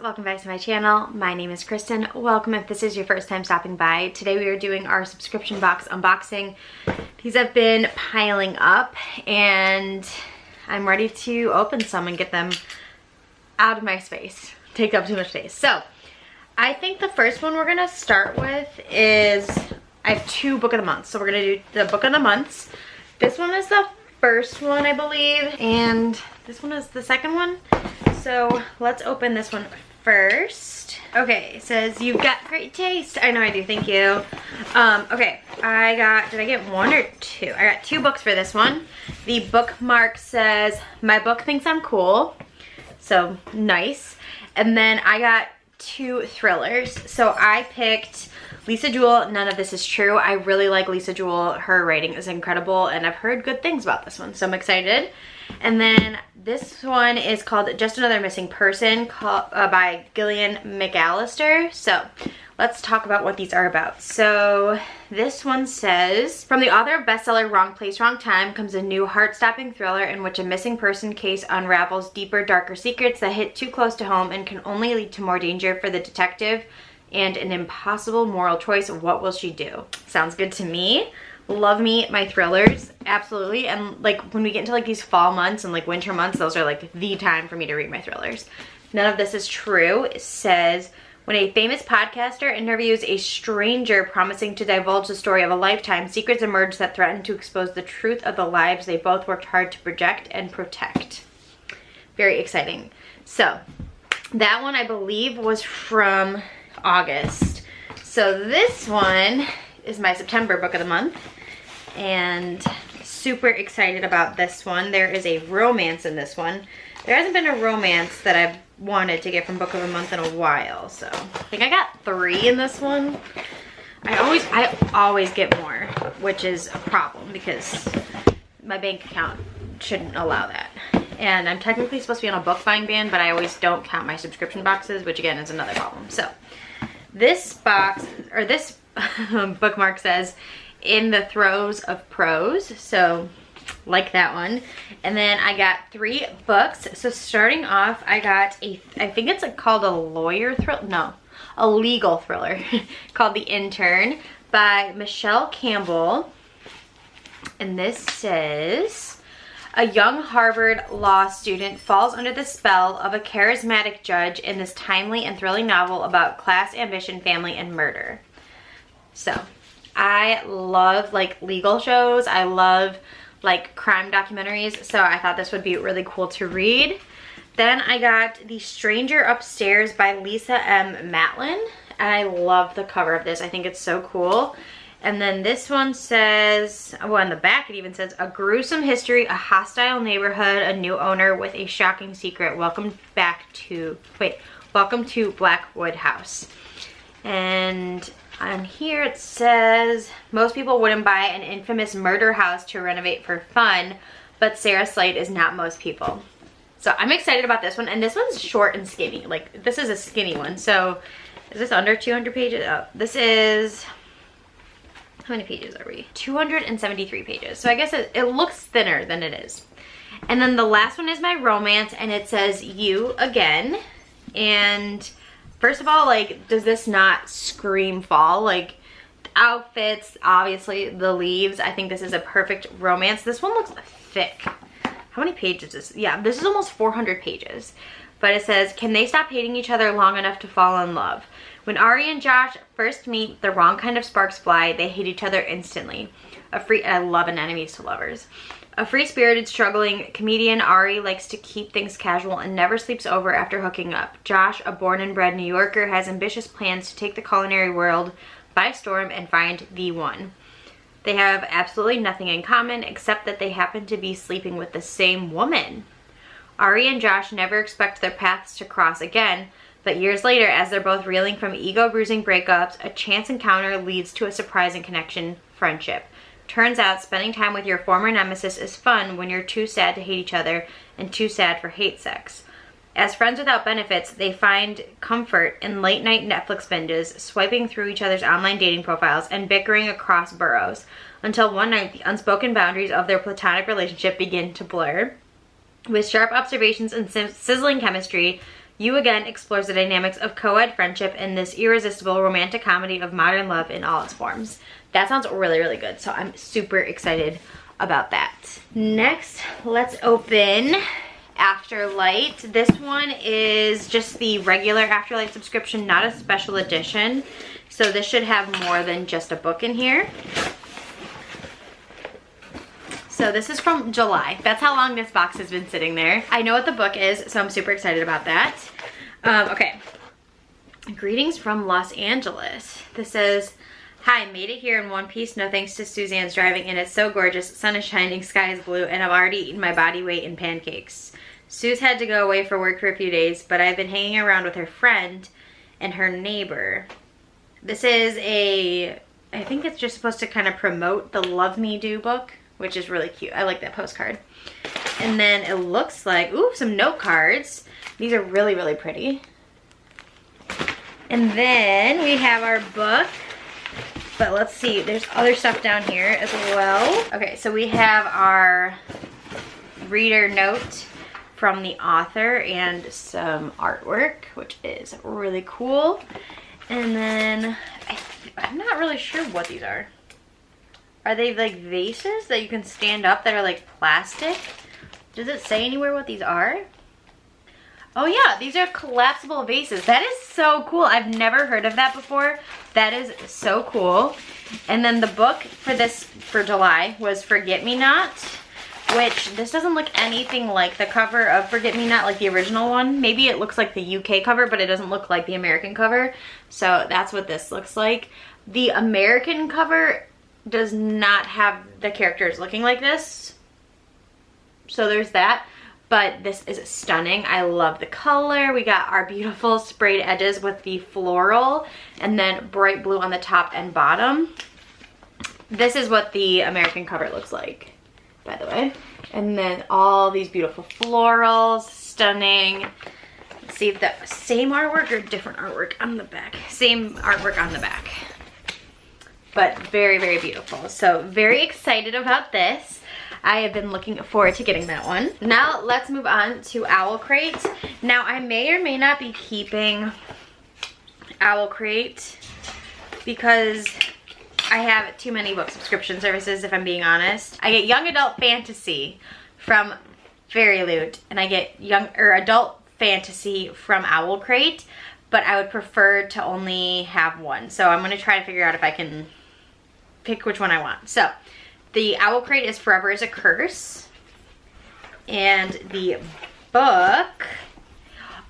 welcome back to my channel. My name is Kristen. Welcome if this is your first time stopping by. Today we are doing our subscription box unboxing. These have been piling up and I'm ready to open some and get them out of my space. Take up too much space. So I think the first one we're gonna start with is, I have two book of the months. So we're gonna do the book of the months. This one is the first one, I believe, and this one is the second one. So let's open this one first. Okay, it says, "You've got great taste." I know I do, thank you. Okay, did I get one or two? I got two books for this one. The bookmark says, "My book thinks I'm cool." So nice. And then I got two thrillers. So I picked Lisa Jewell, None of This Is True. I really like Lisa Jewell. Her writing is incredible and I've heard good things about this one, so I'm excited. And then this one is called Just Another Missing Person by Gillian McAllister. So let's talk about what these are about. So this one says, from the author of bestseller Wrong Place, Wrong Time comes a new heart-stopping thriller in which a missing person case unravels deeper, darker secrets that hit too close to home and can only lead to more danger for the detective and an impossible moral choice. What will she do? Sounds good to me. Love me my thrillers, absolutely. And like when we get into like these fall months and like winter months, those are like the time for me to read my thrillers. None of This Is True. It says, when a famous podcaster interviews a stranger promising to divulge the story of a lifetime, secrets emerge that threaten to expose the truth of the lives they both worked hard to project and protect. Very exciting. So that one I believe was from August. So this one is my September book of the month and super excited about this one. There is a romance in this one. There hasn't been a romance that I've wanted to get from book of the month in a while, so I think I got 3 in this one. I always get more, which is a problem because my bank account shouldn't allow that. And I'm technically supposed to be on a book buying ban, but I always don't count my subscription boxes, which again is another problem. So this box, or this bookmark says, "In the Throes of Prose," so like that one. And then I got 3 books. So starting off, I got I think it's called a lawyer thriller, no, a legal thriller called The Intern by Michelle Campbell. And this says, a young Harvard law student falls under the spell of a charismatic judge in this timely and thrilling novel about class, ambition, family, and murder. So I love like legal shows. I love like crime documentaries. So I thought this would be really cool to read. Then I got The Stranger Upstairs by Lisa M. Matlin. And I love the cover of this. I think it's so cool. And then this one says, well, on the back it even says, a gruesome history, a hostile neighborhood, a new owner with a shocking secret. Welcome to Blackwood House. And on here it says, most people wouldn't buy an infamous murder house to renovate for fun, but Sarah Slade is not most people. So I'm excited about this one, and this one's short and skinny. Like, this is a skinny one. So is this under 200 pages? Oh, this is, how many pages are we? 273 pages. So I guess it looks thinner than it is. And then the last one is my romance, and it says, You Again. And first of all, like, does this not scream fall? Like, the outfits, obviously, the leaves. I think this is a perfect romance. This one looks thick. How many pages is this? Yeah, this is almost 400 pages. But it says, can they stop hating each other long enough to fall in love? When Ari and Josh first meet, the wrong kind of sparks fly. They hate each other instantly. I love an enemies to lovers. A free-spirited, struggling comedian, Ari likes to keep things casual and never sleeps over after hooking up. Josh, a born and bred New Yorker, has ambitious plans to take the culinary world by storm and find the one. They have absolutely nothing in common except that they happen to be sleeping with the same woman. Ari and Josh never expect their paths to cross again, but years later, as they're both reeling from ego-bruising breakups, a chance encounter leads to a surprising connection, friendship. Turns out spending time with your former nemesis is fun when you're too sad to hate each other and too sad for hate sex. As friends without benefits, they find comfort in late-night Netflix binges, swiping through each other's online dating profiles, and bickering across boroughs, until one night the unspoken boundaries of their platonic relationship begin to blur. With sharp observations and sizzling chemistry, You Again explores the dynamics of co-ed friendship in this irresistible romantic comedy of modern love in all its forms. That sounds really, really good, so I'm super excited about that. Next, let's open Afterlight. This one is just the regular Afterlight subscription, not a special edition. So this should have more than just a book in here. So this is from July. That's how long this box has been sitting there. I know what the book is, so I'm super excited about that. Okay. Greetings from Los Angeles. This says, hi, made it here in one piece. No thanks to Suzanne's driving, and it's so gorgeous. Sun is shining, sky is blue, and I've already eaten my body weight in pancakes. Sue's had to go away for work for a few days, but I've been hanging around with her friend and her neighbor. This is I think it's just supposed to kind of promote the Love Me Do book, which is really cute. I like that postcard. And then it looks like, ooh, some note cards. These are really, really pretty. And then we have our book. But let's see, there's other stuff down here as well. Okay, so we have our reader note from the author and some artwork, which is really cool. And then I'm not really sure what these are. Are they like vases that you can stand up that are like plastic? Does it say anywhere what these are? Oh yeah, these are collapsible vases. That is so cool. I've never heard of that before. That is so cool. And then the book for this, for July, was Forget Me Not, which this doesn't look anything like the cover of Forget Me Not, like the original one. Maybe it looks like the UK cover, but it doesn't look like the American cover. So that's what this looks like. The American cover does not have the characters looking like this. So there's that. But this is stunning. I love the color. We got our beautiful sprayed edges with the floral and then bright blue on the top and bottom. This is what the American cover looks like, by the way. And then all these beautiful florals, stunning. Let's see if the same artwork or different artwork on the back. Same artwork on the back. But very, very beautiful. So very excited about this. I have been looking forward to getting that one. Now let's move on to Owlcrate. Now I may or may not be keeping Owlcrate because I have too many book subscription services, if I'm being honest. I get young adult fantasy from Fairyloot, and I get adult fantasy from Owlcrate, but I would prefer to only have one. So I'm gonna try to figure out if I can pick which one I want. So the Owlcrate is Forever is a Curse, and the book,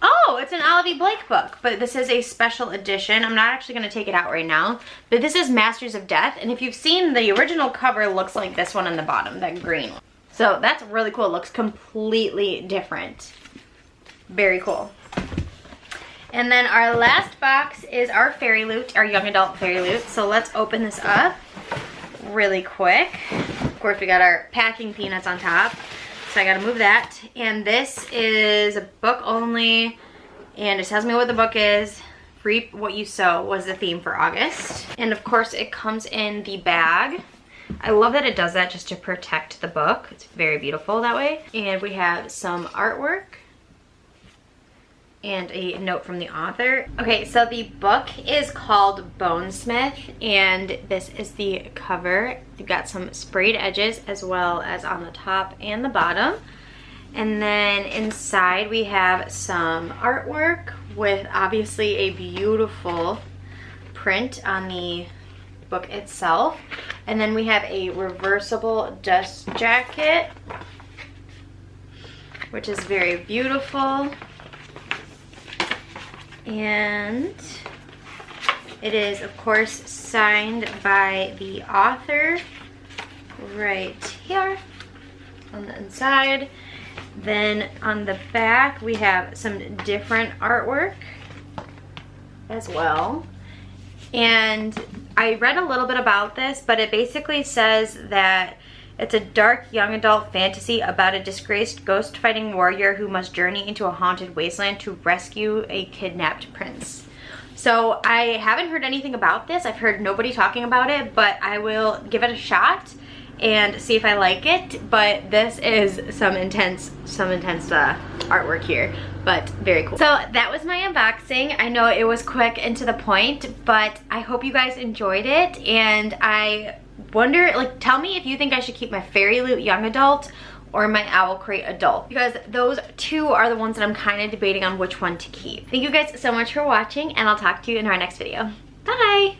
oh, it's an Olivia Blake book, but this is a special edition. I'm not actually going to take it out right now, but this is Masters of Death, and if you've seen, the original cover looks like this one on the bottom, that green one. So that's really cool. It looks completely different. Very cool. And then our last box is our Fairyloot, our young adult Fairyloot. So let's open this up really quick. Of course, we got our packing peanuts on top, so I gotta move that. And this is a book only, and it tells me what the book is. Reap What You Sow was the theme for August. And of course, it comes in the bag. I love that it does that just to protect the book. It's very beautiful that way. And we have some artwork and a note from the author. Okay, so the book is called Bonesmith, and this is the cover. You've got some sprayed edges as well as on the top and the bottom. And then inside we have some artwork with obviously a beautiful print on the book itself. And then we have a reversible dust jacket, which is very beautiful. And it is, of course, signed by the author right here on the inside. Then on the back, we have some different artwork as well. And I read a little bit about this, but it basically says that it's a dark young adult fantasy about a disgraced ghost-fighting warrior who must journey into a haunted wasteland to rescue a kidnapped prince. So I haven't heard anything about this. I've heard nobody talking about it, but I will give it a shot. and see if I like it, but this is some intense artwork here, but very cool. So that was my unboxing. I know it was quick and to the point, but I hope you guys enjoyed it, and I wonder, like, tell me if you think I should keep my Fairyloot Young Adult or my Owlcrate Adult, because those two are the ones that I'm kind of debating on which one to keep. Thank you guys so much for watching, and I'll talk to you in our next video. Bye!